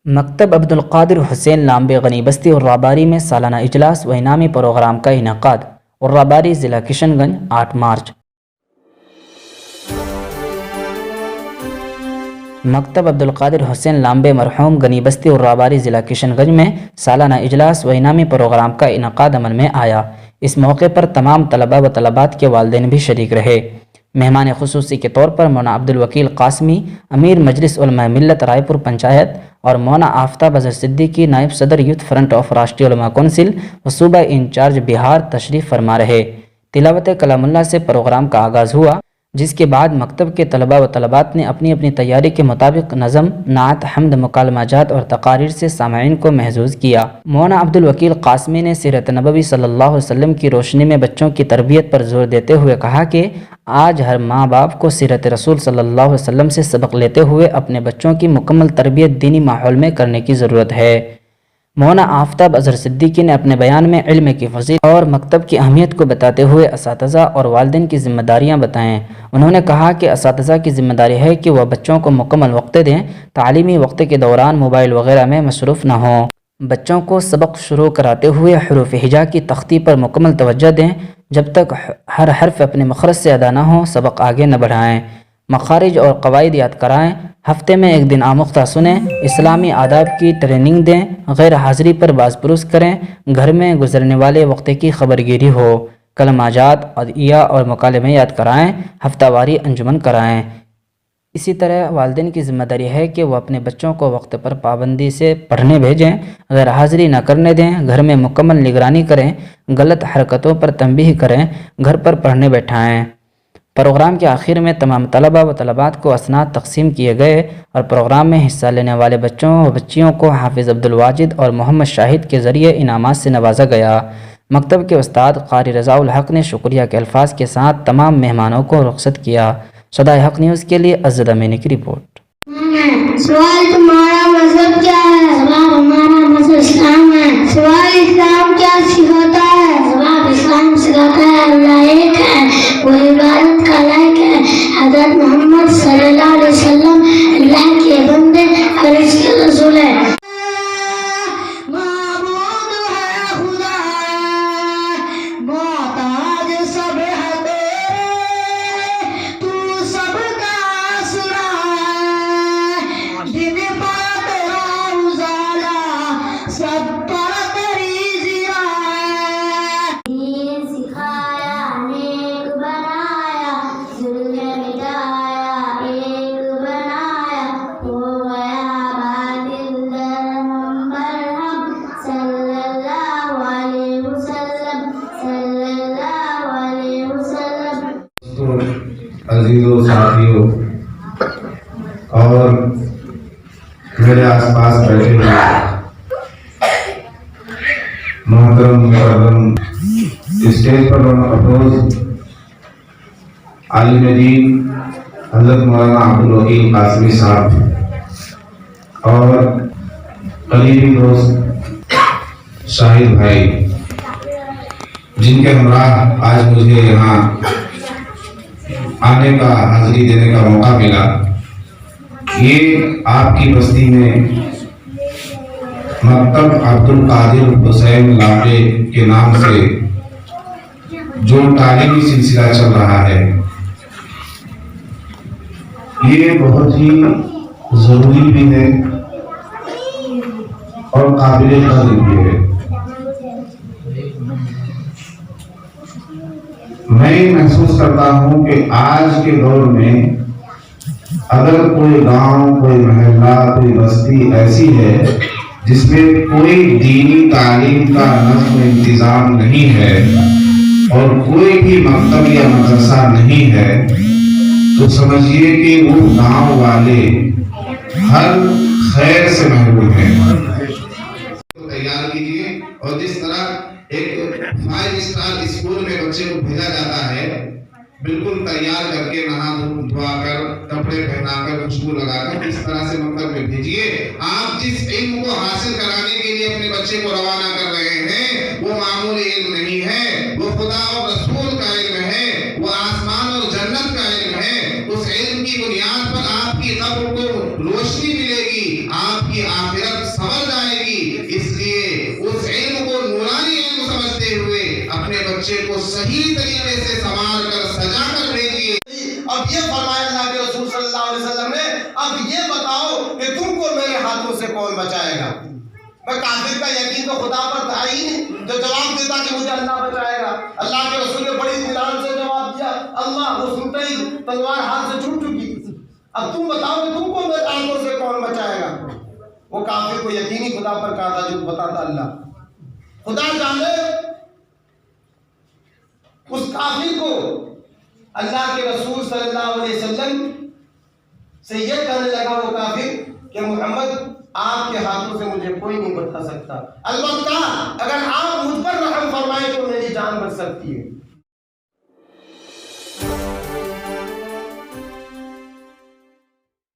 مکتب عبدالقادر حسین لامبے غنی بستی اور راباری میں سالانہ اجلاس و انعامی پروگرام کا انعقاد اور راباری ضلع کشن گنج 8 مارچ۔ مکتب عبدالقادر حسین لامبے مرحوم غنی بستی اور راباری ضلع کشن گنج میں سالانہ اجلاس و انعامی پروگرام کا انعقاد عمل میں آیا۔ اس موقع پر تمام طلباء و طلبات کے والدین بھی شریک رہے۔ مہمان خصوصی کے طور پر مولانا عبدالوکیل قاسمی امیر مجلس علماء ملت رائے پور پنچایت اور مولانا آفتاب اظہر صدیقی نائب صدر یوتھ فرنٹ آف راشٹریہ علماء کونسل و صوبہ انچارج بہار تشریف فرما رہے۔ تلاوت کلام اللہ سے پروگرام کا آغاز ہوا، جس کے بعد مکتب کے طلباء و طلبات نے اپنی اپنی تیاری کے مطابق نظم، نعت، حمد، مکالمہ جات اور تقاریر سے سامعین کو محظوظ کیا۔ مولانا عبدالوکیل قاسمی نے سیرت نبوی صلی اللہ علیہ وسلم کی روشنی میں بچوں کی تربیت پر زور دیتے ہوئے کہا کہ آج ہر ماں باپ کو سیرت رسول صلی اللہ علیہ وسلم سے سبق لیتے ہوئے اپنے بچوں کی مکمل تربیت دینی ماحول میں کرنے کی ضرورت ہے۔ مولانا آفتاب اظہر صدیقی نے اپنے بیان میں علم کی فضیلت اور مکتب کی اہمیت کو بتاتے ہوئے اساتذہ اور والدین کی ذمہ داریاں بتائیں۔ انہوں نے کہا کہ اساتذہ کی ذمہ داری ہے کہ وہ بچوں کو مکمل وقت دیں، تعلیمی وقت کے دوران موبائل وغیرہ میں مصروف نہ ہوں۔ بچوں کو سبق شروع کراتے ہوئے حروف ہجا کی تختی پر مکمل توجہ دیں، جب تک ہر حرف اپنے مخرج سے ادا نہ ہو سبق آگے نہ بڑھائیں۔ مخارج اور قواعد یاد کرائیں، ہفتے میں ایک دن آموختہ سنیں، اسلامی آداب کی ٹریننگ دیں، غیر حاضری پر باز پرس کریں، گھر میں گزرنے والے وقت کی خبر گیری ہو، کلمہ جات، ادعیہ اور مکالمے یاد کرائیں، ہفتہ واری انجمن کرائیں۔ اسی طرح والدین کی ذمہ داری ہے کہ وہ اپنے بچوں کو وقت پر پابندی سے پڑھنے بھیجیں، غیر حاضری نہ کرنے دیں، گھر میں مکمل نگرانی کریں، غلط حرکتوں پر تنبیہ کریں، گھر پر پڑھنے بیٹھائیں۔ پروگرام کے آخر میں تمام طلباء و طلبات کو اسناد تقسیم کیے گئے اور پروگرام میں حصہ لینے والے بچوں و بچیوں کو حافظ عبدالواجد اور محمد شاہد کے ذریعے انعامات سے نوازا گیا۔ مکتب کے استاد قاری رضا الحق نے شکریہ کے الفاظ کے ساتھ تمام مہمانوں کو رخصت کیا۔ صدائے حق نیوز کے لیے عزت امینی کی رپورٹ۔ سوال تمہارا مذہب کیا ہے؟ جواب ہمارا مذہب اسلام ہے۔ سوال اسلام کیا سکھاتا ہے؟ جواب اسلام سکھاتا ہے اللہ ایک ہے، وہ عبادت کا لائق ہے، حضرت محمد صلی اللہ علیہ وسلم اللہ کے بندے اور اس کے رسول ہے۔ عزیزوں، ساتھیوں اور میرے آس پاس بیٹھے ہوئے محترم مکرم اسٹیج پر افروز عالم دین حضرت مولانا عبدالوکیل قاسمی صاحب اور قریبی دوست شاہد بھائی، جن کے ہمراہ آج مجھے یہاں آنے کا، حاضری دینے کا موقع ملا۔ یہ آپ کی بستی میں مکتب عبدالقادر حسین لامبے کے نام سے جو تعلیمی سلسلہ چل رہا ہے، یہ بہت ہی ضروری بھی ہے اور قابل قدر بھی ہے۔ میں محسوس کرتا ہوں کہ آج کے دور میں اگر کوئی گاؤں، کوئی محلہ، کوئی بستی ایسی ہے جس میں کوئی دینی تعلیم کا نظم و انتظام نہیں ہے اور کوئی بھی مکتب یا مدرسہ نہیں ہے، تو سمجھیے کہ وہ گاؤں والے ہر خیر سے محروم ہیں۔ تیار کیجیے، اور جس طرح ایک 5 اسٹار اسکول میں بچے کو بھیجا جاتا ہے، بالکل تیار کر کے نہا دھوا کر، کپڑے پہنا کر، خوشبو لگا کر، اس طرح سے مکتب میں بھیجیے۔ آپ جس علم کو حاصل کرانے کے لیے اپنے بچے کو روانہ کر رہے ہیں، وہ معمولی علم نہیں ہے، وہ خدا اور رسول کا علم ہے، وہ آسمان اور جنت کا علم ہے۔ اس علم کی بنیاد پر آپ کی قبر کو روشنی ملے گی، آپ کی آنکھ آخرت سنور جائے گی. اس لیے اس علم کو نورانی علم سمجھتے ہوئے اپنے بچے کو صحیح طریقے سے سنوار کر سجا کر بھیجیے. اب یہ فرمایا اللہ کے رسول صلی اللہ علیہ وسلم نے اب یہ بتاؤ کہ تم کو میرے ہاتھوں سے کون بچائے گا. میں کافر کا یقین تو خدا پر تھا ہی نہیں جو جواب دیتا کہ مجھے اللہ بچائے گا. اللہ کے رسول نے بڑی اطمینان سے جواب دیا اللہ وہ سنتے ہی تلوار ہاتھ سے چھوٹ چکی. اب تم بتاؤ کہ تم کو میرے ہاتھوں سے کون بچائے گا. وہ کافر کو یقینی خدا پر کہا تھا جو بتاتا اللہ. خدا جانے اس کافر کو اللہ کے رسول صلی اللہ علیہ وسلم سے یہ کہنے لگا وہ کافر کہ محمد آپ کے ہاتھوں سے مجھے کوئی نہیں بچا سکتا. البتہ اگر آپ مجھ پر رحم فرمائیں تو میری جان بچ سکتی ہے.